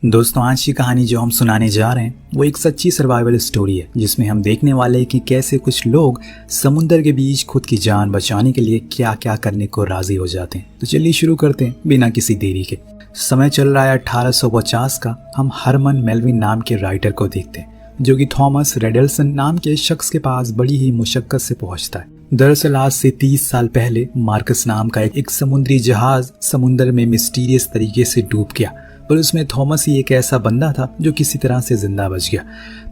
दोस्तों, आज की कहानी जो हम सुनाने जा रहे हैं वो एक सच्ची सर्वाइवल स्टोरी है, जिसमें हम देखने वाले हैं कि कैसे कुछ लोग समुद्र के बीच खुद की जान बचाने के लिए क्या क्या करने को राजी हो जाते हैं। तो चलिए शुरू करते हैं बिना किसी देरी के। समय चल रहा है 1850 का। हम हरमन मेल्विन नाम के राइटर को देखते हैं, जो कि थॉमस रेडल्सन नाम के शख्स के पास बड़ी ही मुशक्कत से पहुंचता है। दरअसल आज से 30 साल पहले मार्कस नाम का एक समुद्री जहाज समुद्र में मिस्टीरियस तरीके से डूब गया, पर उसमें थॉमस ही एक ऐसा बंदा था जो किसी तरह से जिंदा बच गया।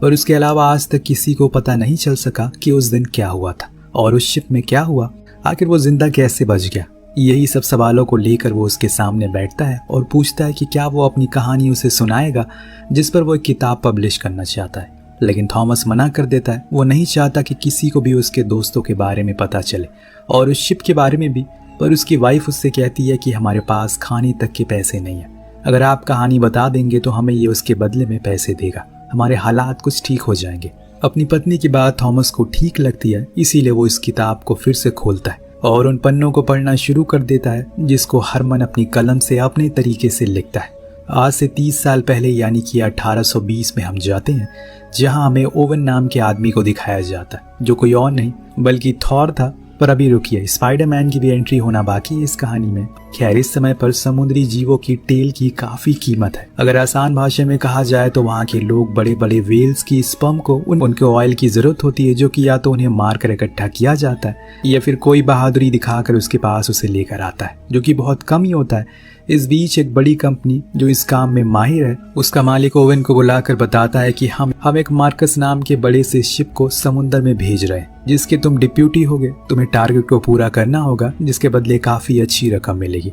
पर उसके अलावा आज तक किसी को पता नहीं चल सका कि उस दिन क्या हुआ था और उस शिप में क्या हुआ, आखिर वो जिंदा कैसे बच गया। यही सब सवालों को लेकर वो उसके सामने बैठता है और पूछता है कि क्या वो अपनी कहानी उसे सुनाएगा, जिस पर वो एक किताब पब्लिश करना चाहता है। लेकिन थॉमस मना कर देता है। वो नहीं चाहता कि किसी को भी उसके दोस्तों के बारे में पता चले और उस शिप के बारे में भी। पर उसकी वाइफ उससे कहती है कि हमारे पास खाने तक के पैसे नहीं है, अगर आप कहानी बता देंगे तो हमें ये उसके बदले में पैसे देगा, हमारे हालात कुछ ठीक हो जाएंगे। अपनी पत्नी की बात थॉमस को ठीक लगती है, इसीलिए वो इस किताब को फिर से खोलता है और उन पन्नों को पढ़ना शुरू कर देता है, जिसको हरमन अपनी कलम से अपने तरीके से लिखता है। आज से 30 साल पहले यानी कि 1820 में हम जाते हैं, जहां हमें ओवन नाम के आदमी को दिखाया जाता है, जो कोई और नहीं बल्कि थॉर था। पर अभी रुकिए, स्पाइडरमैन की भी एंट्री होना बाकी है इस कहानी में। खैर, इस समय पर समुद्री जीवों की टेल की काफी कीमत है। अगर आसान भाषा में कहा जाए तो वहाँ के लोग बड़े बड़े वेल्स की स्पर्म को उनके ऑयल की जरूरत होती है, जो कि या तो उन्हें मारकर इकट्ठा किया जाता है या फिर कोई बहादुरी दिखाकर उसके पास उसे लेकर आता है, जो कि बहुत कम ही होता है। इस बीच एक बड़ी कंपनी जो इस काम में माहिर है, उसका मालिक ओवन को बुलाकर बताता है कि हम एक मार्कस नाम के बड़े से शिप को समुद्र में भेज रहे हैं, जिसके तुम डिप्यूटी होगे। तुम्हें टारगेट को पूरा करना होगा, जिसके बदले काफी अच्छी रकम मिलेगी।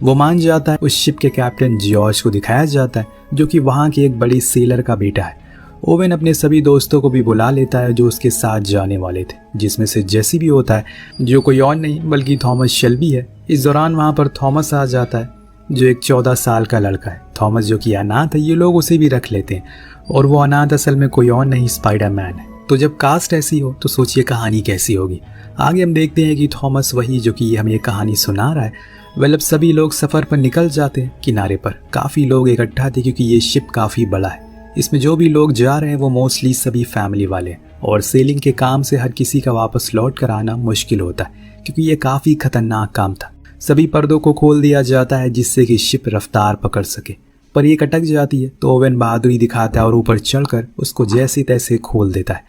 वो मान जाता है। उस शिप के कैप्टन जॉर्ज को दिखाया जाता है, जो कि वहाँ के एक बड़ी सेलर का बेटा है। ओवन अपने सभी दोस्तों को भी बुला लेता है जो उसके साथ जाने वाले थे, जिसमें से जेसी भी होता है, जो कोई और नहीं बल्कि थॉमस शेल्बी है। इस दौरान वहाँ पर थॉमस आ जाता है, जो एक 14 साल का लड़का है। थॉमस जो कि अनाथ है, ये लोग उसे भी रख लेते हैं, और वो अनाथ असल में कोई और नहीं स्पाइडरमैन है। तो जब कास्ट ऐसी हो तो सोचिए कहानी कैसी होगी। आगे हम देखते हैं कि थॉमस वही जो कि हमें ये कहानी सुना रहा है, अब सभी लोग सफ़र पर निकल जाते हैं। किनारे पर काफ़ी लोग इकट्ठा थे, क्योंकि ये शिप काफ़ी बड़ा है। इसमें जो भी लोग जा रहे हैं वो मोस्टली सभी फैमिली वाले हैं, और सेलिंग के काम से हर किसी का वापस लौट कर आना मुश्किल होता है, क्योंकि ये काफ़ी खतरनाक काम था। सभी पर्दों को खोल दिया जाता है जिससे कि शिप रफ्तार पकड़ सके, पर ये अटक जाती है। तो ओवन बहादुरी दिखाता है और ऊपर चढ़कर उसको जैसे तैसे खोल देता है,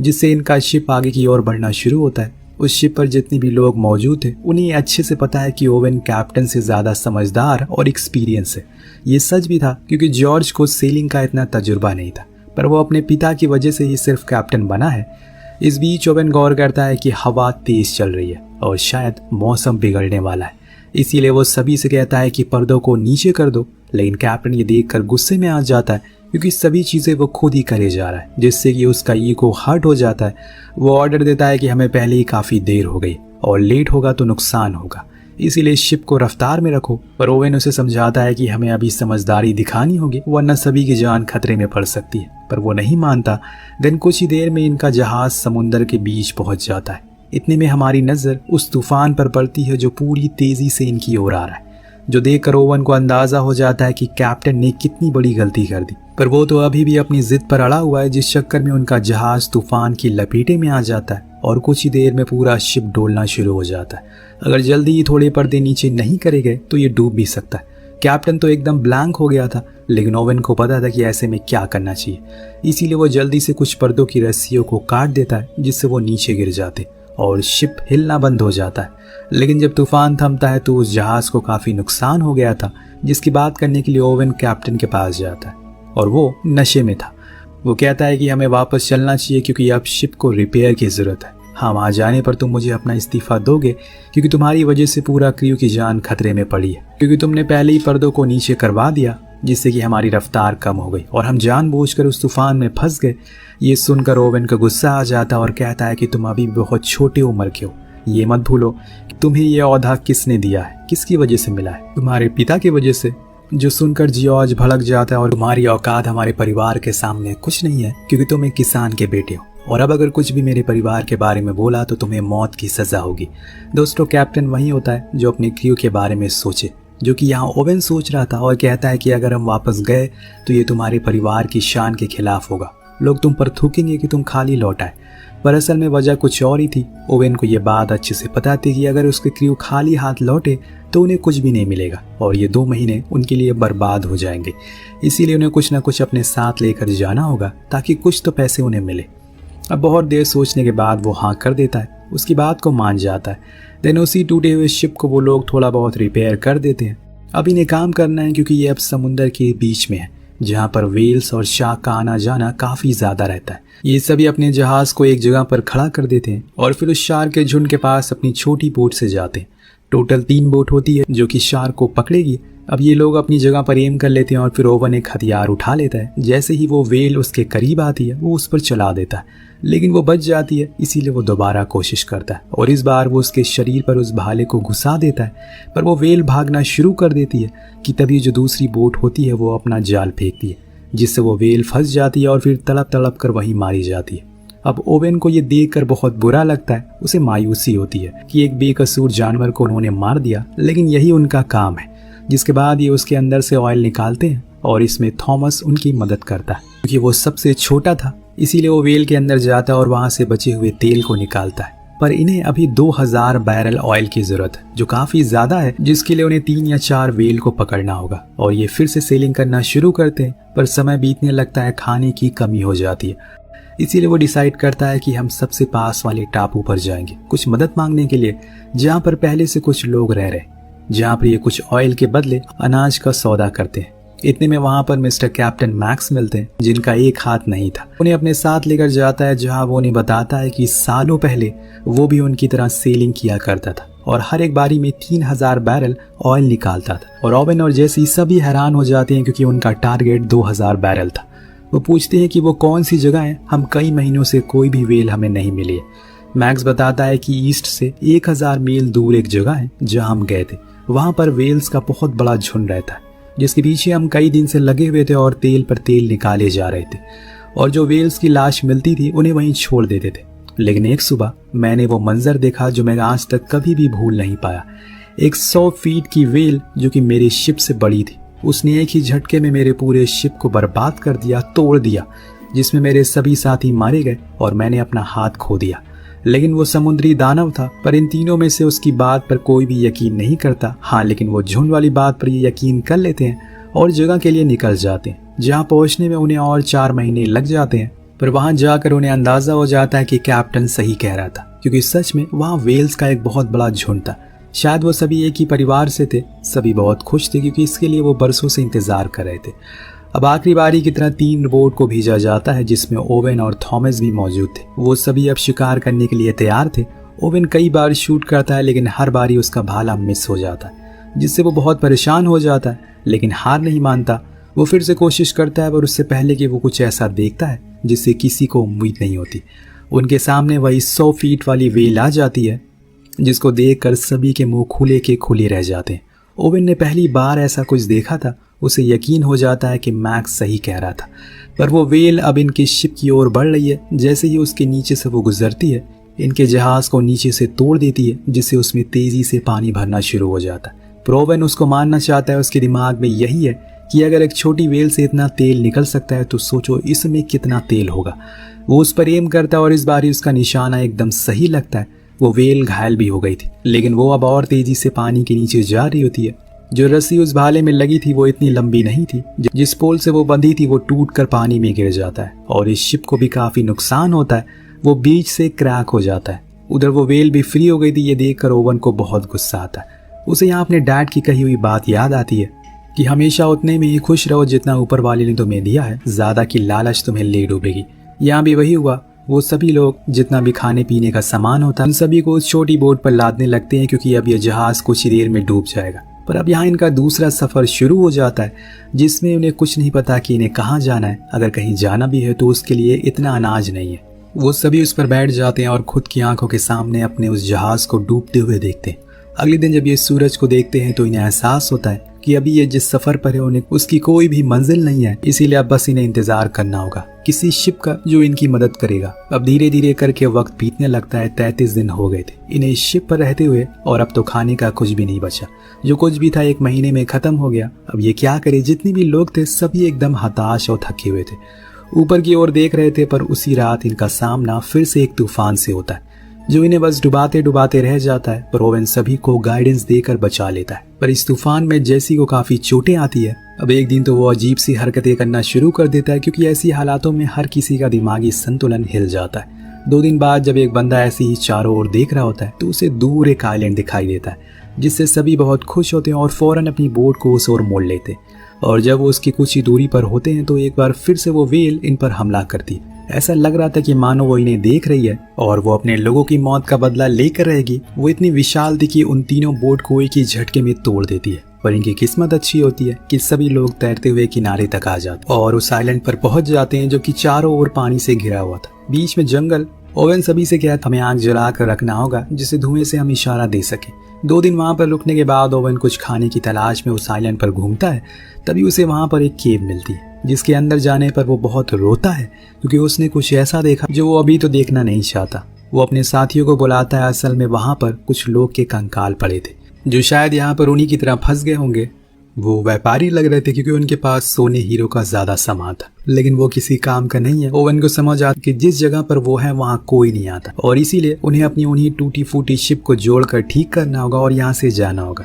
जिससे इनका शिप आगे की ओर बढ़ना शुरू होता है। उस शिप पर जितने भी लोग मौजूद थे उन्हें अच्छे से पता है कि ओवन कैप्टन से ज़्यादा समझदार और एक्सपीरियंस है। ये सच भी था, क्योंकि जॉर्ज को सेलिंग का इतना तजुर्बा नहीं था, पर वो अपने पिता की वजह से ही सिर्फ कैप्टन बना है। इस बीच ओवन गौर करता है कि हवा तेज चल रही है और शायद मौसम बिगड़ने वाला है, इसीलिए वो सभी से कहता है कि पर्दों को नीचे कर दो। लेकिन कैप्टन ये देखकर गुस्से में आ जाता है, क्योंकि सभी चीज़ें वो खुद ही करे जा रहा है, जिससे कि उसका ईगो हर्ट हो जाता है। वो ऑर्डर देता है कि हमें पहले ही काफ़ी देर हो गई और लेट होगा तो नुकसान होगा, इसीलिए शिप को रफ्तार में रखो। पर ओवन उसे समझाता है कि हमें अभी समझदारी दिखानी होगी, वरना सभी की जान खतरे में पड़ सकती है। पर वो नहीं मानता। दिन कुछ ही देर में इनका जहाज समुद्र के बीच पहुंच जाता है। इतने में हमारी नज़र उस तूफान पर पड़ती है जो पूरी तेज़ी से इनकी ओर आ रहा है, जो देखकर ओवन को अंदाज़ा हो जाता है कि कैप्टन ने कितनी बड़ी गलती कर दी। पर वो तो अभी भी अपनी जिद पर अड़ा हुआ है, जिस चक्कर में उनका जहाज तूफान की लपेटे में आ जाता है और कुछ ही देर में पूरा शिप डोलना शुरू हो जाता है। अगर जल्दी ही थोड़े पर्दे नीचे नहीं करे गए तो ये डूब भी सकता है। कैप्टन तो एकदम ब्लैंक हो गया था, लेकिन ओवन को पता था कि ऐसे में क्या करना चाहिए, इसीलिए वो जल्दी से कुछ पर्दों की रस्सियों को काट देता है, जिससे वो नीचे गिर जाते और शिप हिलना बंद हो जाता है। लेकिन जब तूफान थमता है तो उस जहाज को काफ़ी नुकसान हो गया था, जिसकी बात करने के लिए ओवन कैप्टन के पास जाता है, और वो नशे में था। वो कहता है कि हमें वापस चलना चाहिए, क्योंकि अब शिप को रिपेयर की ज़रूरत है। हम आ जाने पर तुम मुझे अपना इस्तीफ़ा दोगे, क्योंकि तुम्हारी वजह से पूरा क्रू की जान खतरे में पड़ी है, क्योंकि तुमने पहले ही पर्दों को नीचे करवा दिया, जिससे कि हमारी रफ्तार कम हो गई और हम जानबूझकर उस तूफान में फंस गए। ये सुनकर ओवन का गुस्सा आ जाता और कहता है कि तुम अभी बहुत छोटे उम्र के हो। ये मत भूलो कि तुम्हें ये औहदा किसने दिया है, किसकी वजह से मिला है, तुम्हारे पिता की वजह से। जो सुनकर जॉर्ज भड़क जाता है और तुम्हारी औकात हमारे परिवार के सामने कुछ नहीं है, क्योंकि तुम एक किसान के बेटे हो, और अब अगर कुछ भी मेरे परिवार के बारे में बोला तो तुम्हें मौत की सज़ा होगी। दोस्तों, कैप्टन वही होता है जो अपने क्रू के बारे में सोचे, जो कि यहाँ ओवेन सोच रहा था, और कहता है कि अगर हम वापस गए तो ये तुम्हारे परिवार की शान के खिलाफ होगा। लोग तुम पर थूकेंगे कि तुम खाली लौट आए। पर असल में वजह कुछ और ही थी। ओवेन को ये बात अच्छे से पता थी कि अगर उसके क्रू खाली हाथ लौटे तो उन्हें कुछ भी नहीं मिलेगा और ये 2 महीने उनके लिए बर्बाद हो जाएंगे। इसीलिए उन्हें कुछ ना कुछ अपने साथ लेकर जाना होगा ताकि कुछ तो पैसे उन्हें मिले। अब बहुत देर सोचने के बाद वो हाँ कर देता है, उसकी बात को मान जाता है। देन उसी टूटे हुए शिप को वो लोग थोड़ा बहुत रिपेयर कर देते हैं। अब इन्हें काम करना है क्योंकि ये अब समुद्र के बीच में है जहाँ पर वेल्स और शार्क का आना जाना काफ़ी ज़्यादा रहता है। ये सभी अपने जहाज़ को एक जगह पर खड़ा कर देते हैं और फिर उस शार्क के झुंड के पास अपनी छोटी बोट से जाते हैं। टोटल 3 बोट होती है जो कि शार्क को पकड़ेगी। अब ये लोग अपनी जगह पर एम कर लेते हैं और फिर ओवन एक हथियार उठा लेता है। जैसे ही वो वेल उसके करीब आती है वो उस पर चला देता है, लेकिन वो बच जाती है। इसीलिए वो दोबारा कोशिश करता है और इस बार वो उसके शरीर पर उस भाले को घुसा देता है। पर वो वेल भागना शुरू कर देती है कि तभी जो दूसरी बोट होती है वो अपना जाल फेंकती है, जिससे वो वेल फंस जाती है और फिर तड़प तड़प कर वहीं मारी जाती है। अब ओवेन को ये देखकर बहुत बुरा लगता है। उसे मायूसी होती है कि एक बेकसूर जानवर को उन्होंने मार दिया, लेकिन यही उनका काम है। जिसके बाद ये उसके अंदर से ऑयल निकालते हैं और इसमें थॉमस उनकी मदद करता है। क्योंकि वो सबसे छोटा था इसीलिए वो वेल के अंदर जाता है और वहां से बचे हुए तेल को निकालता है। पर इन्हें अभी 2000 बैरल ऑयल की जरूरत है, जो काफी ज्यादा है, जिसके लिए उन्हें 3 या 4 वेल को पकड़ना होगा। और ये फिर से सेलिंग करना शुरू करते हैं, पर समय बीतने लगता है, खाने की कमी हो जाती है। इसीलिए वो डिसाइड करता है कि हम सबसे पास वाले टापू पर जाएंगे कुछ मदद मांगने के लिए, जहाँ पर पहले से कुछ लोग रह रहे, जहाँ पर ये कुछ ऑयल के बदले अनाज का सौदा करते हैं। इतने में वहां पर मिस्टर कैप्टन मैक्स मिलते हैं, जिनका एक हाथ नहीं था। उन्हें अपने साथ लेकर जाता है, जहां वो उन्हें बताता है कि सालों पहले वो भी उनकी तरह सेलिंग किया करता था और हर एक बारी में 3000 बैरल ऑयल निकालता था। और ओवेन और जेसी सभी हैरान हो जाते हैं क्योंकि उनका टारगेट 2000 बैरल था। वो पूछते हैं कि वो कौन सी जगह है, हम कई महीनों से कोई भी वेल हमें नहीं मिली है। मैक्स बताता है कि ईस्ट से 1000 मील दूर एक जगह है जहाँ हम गए थे। वहां पर वेल्स का बहुत बड़ा झुंड रहता है, जिसके पीछे हम कई दिन से लगे हुए थे और तेल पर तेल निकाले जा रहे थे। और जो वेल्स की लाश मिलती थी उन्हें वहीं छोड़ देते थे। लेकिन एक सुबह मैंने वो मंजर देखा जो मैं आज तक कभी भी भूल नहीं पाया। एक 100 फीट की वेल जो कि मेरे शिप से बड़ी थी, उसने एक ही झटके में मेरे पूरे शिप को बर्बाद कर दिया, तोड़ दिया, जिसमें मेरे सभी साथी मारे गए और मैंने अपना हाथ खो दिया। लेकिन वो समुद्री दानव था, पर इन तीनों में से उसकी बात पर कोई भी यकीन नहीं करता। हाँ, लेकिन वो झुंड वाली बात पर ये यकीन कर लेते हैं और जगह के लिए निकल जाते हैं, जहाँ पहुंचने में उन्हें और 4 महीने लग जाते हैं। पर वहां जाकर उन्हें अंदाजा हो जाता है कि कैप्टन सही कह रहा था, क्योंकि सच में वहां वेल्स का एक बहुत बड़ा झुंड था। शायद वो सभी एक ही परिवार से थे। सभी बहुत खुश थे क्योंकि इसके लिए वो बरसों से इंतजार कर रहे थे। अब आखिरी बारी की तरह 3 बोट को भेजा जाता है, जिसमें ओवेन और थॉमस भी मौजूद थे। वो सभी अब शिकार करने के लिए तैयार थे। ओवेन कई बार शूट करता है, लेकिन हर बारी उसका भाला मिस हो जाता है, जिससे वो बहुत परेशान हो जाता है। लेकिन हार नहीं मानता, वो फिर से कोशिश करता है, पर उससे पहले कि वो कुछ ऐसा देखता है जिससे किसी को उम्मीद नहीं होती। उनके सामने वही 100 फीट वाली वेल आ जाती है, जिसको देखकर सभी के मुंह खुले के खुले रह जाते हैं। ओवेन ने पहली बार ऐसा कुछ देखा था। उसे यकीन हो जाता है कि मैक्स सही कह रहा था। पर वो वेल अब इनके शिप की ओर बढ़ रही है। जैसे ही उसके नीचे से वो गुजरती है, इनके जहाज को नीचे से तोड़ देती है, जिससे उसमें तेजी से पानी भरना शुरू हो जाता है। पर ओवेन उसको मारना चाहता है। उसके दिमाग में यही है कि अगर एक छोटी वेल से इतना तेल निकल सकता है तो सोचो इसमें कितना तेल होगा। वो उस पर एम करता है और इस बार उसका निशाना एकदम सही लगता है। वो वेल घायल भी हो गई थी, लेकिन वो अब और तेजी से पानी के नीचे जा रही होती है। जो रस्सी उस भाले में लगी थी वो इतनी लंबी नहीं थी। जिस पोल से वो बंधी थी वो टूटकर पानी में गिर जाता है और इस शिप को भी काफी नुकसान होता है। वो बीच से क्रैक हो जाता है। उधर वो वेल भी फ्री हो गई थी। ये देखकर ओवन को बहुत गुस्सा आता है। उसे यहाँ अपने डैड की कही हुई बात याद आती है कि हमेशा उतने में ही खुश रहो जितना ऊपर वाले ने तुम्हें दिया है, ज्यादा की लालच तुम्हें ले डूबेगी। यहाँ भी वही हुआ। वो सभी लोग जितना भी खाने पीने का सामान होता है उन सभी को उस छोटी बोट पर लादने लगते हैं, क्योंकि अब यह जहाज कुछ ही देर में डूब जाएगा। पर अब यहाँ इनका दूसरा सफर शुरू हो जाता है, जिसमें उन्हें कुछ नहीं पता कि इन्हें कहाँ जाना है। अगर कहीं जाना भी है तो उसके लिए इतना अनाज नहीं है। वो सभी उस पर बैठ जाते हैं और खुद की आंखों के सामने अपने उस जहाज को डूबते हुए देखते हैं। अगले दिन जब ये सूरज को देखते हैं तो इन्हें एहसास होता है कि अभी ये जिस सफर पर है उन्हें उसकी कोई भी मंजिल नहीं है, इसीलिए अब बस इन्हें इंतजार करना होगा किसी शिप का जो इनकी मदद करेगा। अब धीरे धीरे करके वक्त बीतने लगता है। 33 दिन हो गए थे इन्हें इस शिप पर रहते हुए और अब तो खाने का कुछ भी नहीं बचा। जो कुछ भी था 1 महीने में खत्म हो गया। अब ये क्या करे, जितने भी लोग थे सभी एकदम हताश और थके हुए थे। ऊपर की ओर देख रहे थे पर उसी रात इनका सामना फिर से एक तूफान से होता है जो इन्हें बस डुबाते डुबाते रह जाता है। पर ओवेन सभी को गाइडेंस देकर बचा लेता है। पर इस तूफान में जेसी को काफी चोटें आती है। अब एक दिन तो वो अजीब सी हरकतें करना शुरू कर देता है क्योंकि ऐसी हालातों में हर किसी का दिमागी संतुलन हिल जाता है। 2 दिन बाद जब एक बंदा ऐसे ही चारों ओर देख रहा होता है तो उसे दूर एक आइलैंड दिखाई देता है जिससे सभी बहुत खुश होते हैं और फौरन अपनी बोट को उस ओर मोड़ लेते हैं। और जब वो उसकी कुछ ही दूरी पर होते हैं तो एक बार फिर से वो व्हेल इन पर हमला करती है। ऐसा लग रहा था कि मानो वो इन्हें देख रही है और वो अपने लोगों की मौत का बदला लेकर रहेगी। वो इतनी विशाल थी कि उन तीनों बोट को एक ही झटके में तोड़ देती है। पर इनकी किस्मत अच्छी होती है कि सभी लोग तैरते हुए किनारे तक आ जाते और उस आइलैंड पर पहुंच जाते हैं जो कि चारों ओर पानी से घिरा हुआ था। बीच में जंगल। ओवेन सभी से कहता हमें आग जला कर रखना होगा जिससे धुएं से हम इशारा दे सकें। 2 दिन वहां पर रुकने के बाद ओवेन कुछ खाने की तलाश में उस आइलैंड पर घूमता है। तभी उसे वहां पर एक केव मिलती है जिसके अंदर जाने पर वो बहुत रोता है क्योंकि उसने कुछ ऐसा देखा जो वो अभी तो देखना नहीं चाहता। वो अपने साथियों को बुलाता है। असल में वहां पर कुछ लोग के कंकाल पड़े थे जो शायद यहाँ पर उन्हीं की तरह फंस गए होंगे। वो व्यापारी लग रहे थे क्योंकि उनके पास सोने हीरो का ज्यादा सामान था, लेकिन वो किसी काम का नहीं है। ओवेन को समझ आता कि जिस जगह पर वो है वहाँ कोई नहीं आता और इसीलिए उन्हें अपनी उन्हीं टूटी फूटी शिप को जोड़कर ठीक करना होगा और यहाँ से जाना होगा।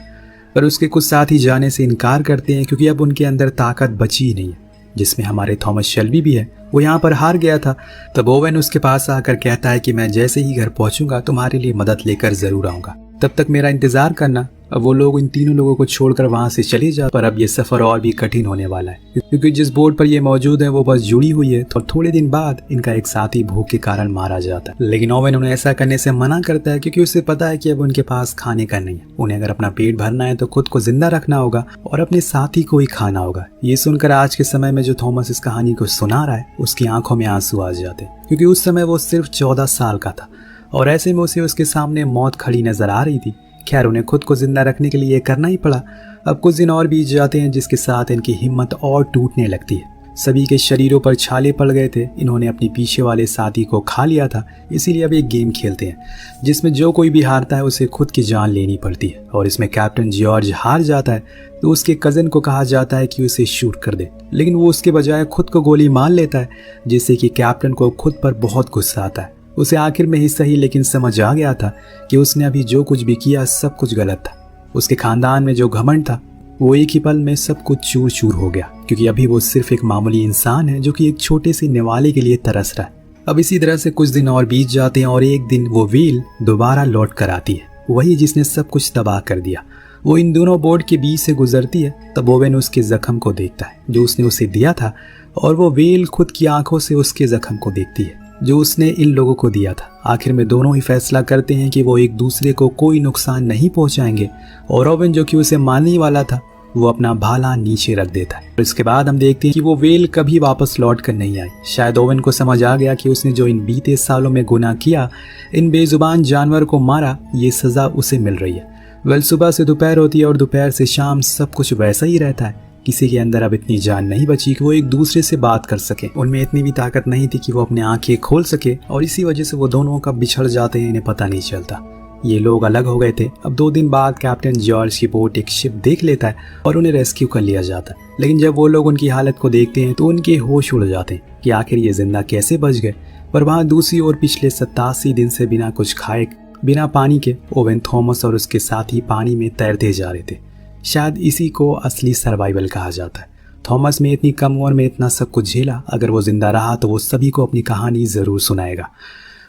पर उसके कुछ साथी जाने से इनकार करते हैं क्योंकि अब उनके अंदर ताकत बची ही नहीं है, जिसमें हमारे थॉमस शेल्बी भी है। वो यहाँ पर हार गया था। तब ओवेन उसके पास आकर कहता है कि मैं जैसे ही घर पहुंचूंगा तुम्हारे लिए मदद लेकर जरूर आऊंगा, तब तक मेरा इंतजार करना। अब वो लोग इन तीनों लोगों को छोड़कर वहां से चले जाते। पर अब ये सफर और भी कठिन होने वाला है क्योंकि जिस बोट पर ये मौजूद है वो बस जुड़ी हुई है। और थोड़े दिन बाद इनका एक साथी भूख के कारण मारा जाता है, लेकिन ओवेन उन्हें ऐसा करने से मना करता है क्योंकि उसे पता है कि अब उनके पास खाने का नहीं है। उन्हें अगर अपना पेट भरना है तो खुद को जिंदा रखना होगा और अपने साथी को ही खाना होगा। ये सुनकर आज के समय में जो थॉमस इस कहानी को सुना रहा है उसकी आंखों में आंसू आ जाते क्योंकि उस समय वो सिर्फ 14 साल का था और ऐसे में उसे उसके सामने मौत खड़ी नजर आ रही थी। खैर उन्हें खुद को जिंदा रखने के लिए करना ही पड़ा। अब कुछ दिन और बीत जाते हैं जिसके साथ इनकी हिम्मत और टूटने लगती है। सभी के शरीरों पर छाले पड़ गए थे। इन्होंने अपने पीछे वाले साथी को खा लिया था, इसीलिए अब एक गेम खेलते हैं जिसमें जो कोई भी हारता है उसे खुद की जान लेनी पड़ती है। और इसमें कैप्टन जॉर्ज हार जाता है तो उसके कजन को कहा जाता है कि उसे शूट कर दे, लेकिन वो उसके बजाय खुद को गोली मार लेता है जिससे कि कैप्टन को खुद पर बहुत गुस्सा आता है। उसे आखिर में ही सही लेकिन समझ आ गया था कि उसने अभी जो कुछ भी किया सब कुछ गलत था। उसके खानदान में जो घमंड था वो एक ही पल में सब कुछ चूर चूर हो गया क्योंकि अभी वो सिर्फ एक मामूली इंसान है जो कि एक छोटे से निवाले के लिए तरस रहा है। अब इसी तरह से कुछ दिन और बीत जाते हैं और एक दिन वो व्हील दोबारा लौट कर आती है, वही जिसने सब कुछ तबाह कर दिया। वो इन दोनों बोर्ड के बीच से गुजरती है। तब ओवेन उसके जख्म को देखता है जो उसने उसे दिया था और वो व्हील खुद की आंखों से उसके जख्म को देखती है जो उसने इन लोगों को दिया था। आखिर में दोनों ही फैसला करते हैं कि वो एक दूसरे को कोई नुकसान नहीं पहुंचाएंगे और ओवेन जो कि उसे मारने वाला था वो अपना भाला नीचे रख देता है। इसके बाद हम देखते हैं कि वो व्हेल कभी वापस लौट कर नहीं आई। शायद ओवेन को समझ आ गया कि उसने जो इन बीते सालों में गुनाह किया, इन बेजुबान जानवर को मारा, ये सजा उसे मिल रही है। सुबह से दोपहर होती है और दोपहर से शाम सब कुछ वैसा ही रहता है। किसी के अंदर अब इतनी जान नहीं बची कि वो एक दूसरे से बात कर सके। उनमें इतनी भी ताकत नहीं थी कि वो अपने आंखें खोल सके और इसी वजह से वो दोनों कब बिछड़ जाते हैं इन्हें पता नहीं चलता। ये लोग अलग हो गए थे। अब 2 दिन बाद कैप्टन जॉर्ज की बोट एक शिप देख लेता है और उन्हें रेस्क्यू कर लिया जाता है। लेकिन जब वो लोग उनकी हालत को देखते हैं तो उनके होश उड़ जाते हैं कि आखिर ये जिंदा कैसे बच गए। पर वहाँ दूसरी ओर पिछले 87 दिन से बिना कुछ खाए बिना पानी के ओवेन, थॉमस और उसके साथी पानी में तैरते जा रहे थे। शायद इसी को असली सर्वाइवल कहा जाता है। थॉमस में इतनी कम उम्र में इतना सब कुछ झेला। अगर वो जिंदा रहा तो वो सभी को अपनी कहानी जरूर सुनाएगा।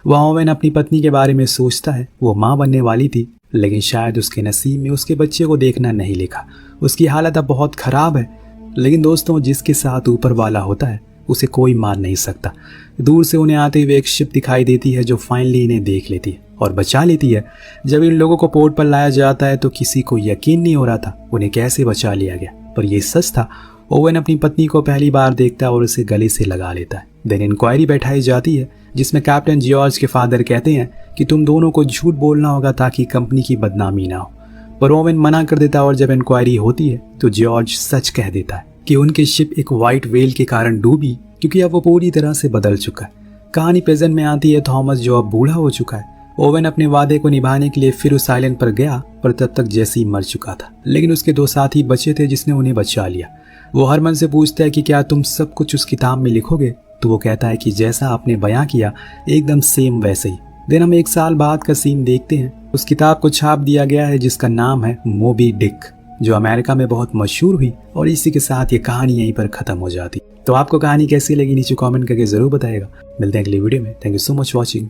वहाँ ओवेन अपनी पत्नी के बारे में सोचता है। वो माँ बनने वाली थी, लेकिन शायद उसके नसीब में उसके बच्चे को देखना नहीं लिखा। उसकी हालत अब बहुत खराब है। लेकिन दोस्तों, जिसके साथ ऊपर वाला होता है उसे कोई मार नहीं सकता। दूर से उन्हें आते हुए एक शिप दिखाई देती है जो फाइनली इन्हें देख लेती है और बचा लेती है। जब इन लोगों को पोर्ट पर लाया जाता है तो किसी को यकीन नहीं हो रहा था उन्हें कैसे बचा लिया गया, पर यह सच था। ओवेन अपनी पत्नी को पहली बार देखता है और उसे गले से लगा लेता है। देन इंक्वायरी बैठाई जाती है जिसमें कैप्टन जॉर्ज के फादर कहते हैं कि तुम दोनों को झूठ बोलना होगा ताकि कंपनी की बदनामी ना हो। पर ओवेन मना कर देता है और जब इंक्वायरी होती है तो जॉर्ज सच कह देता है कि उनकी शिप एक व्हाइट वेल के कारण डूबी, क्योंकि अब वो पूरी तरह से बदल चुका है। कहानी प्रेजेंट में आती है थॉमस जो अब बूढ़ा हो चुका है। ओवेन अपने वादे को निभाने के लिए फिर उस आइलैंड पर गया, पर तब तक जेसी मर चुका था, लेकिन उसके 2 साथी बचे थे जिसने उन्हें बचा लिया। वो हरमन से पूछता है कि क्या तुम सब कुछ उस किताब में लिखोगे, तो वो कहता है कि जैसा आपने बयां किया एकदम सेम वैसे ही। देन हम 1 साल बाद का सीन देखते हैं। उस किताब को छाप दिया गया है जिसका नाम है मोबी डिक, जो अमेरिका में बहुत मशहूर हुई, और इसी के साथ ये कहानी यहीं पर खत्म हो जाती। तो आपको कहानी कैसी लगी नीचे कमेंट करके जरूर बताइएगा। मिलते हैं अगली वीडियो में। Thank you so much watching.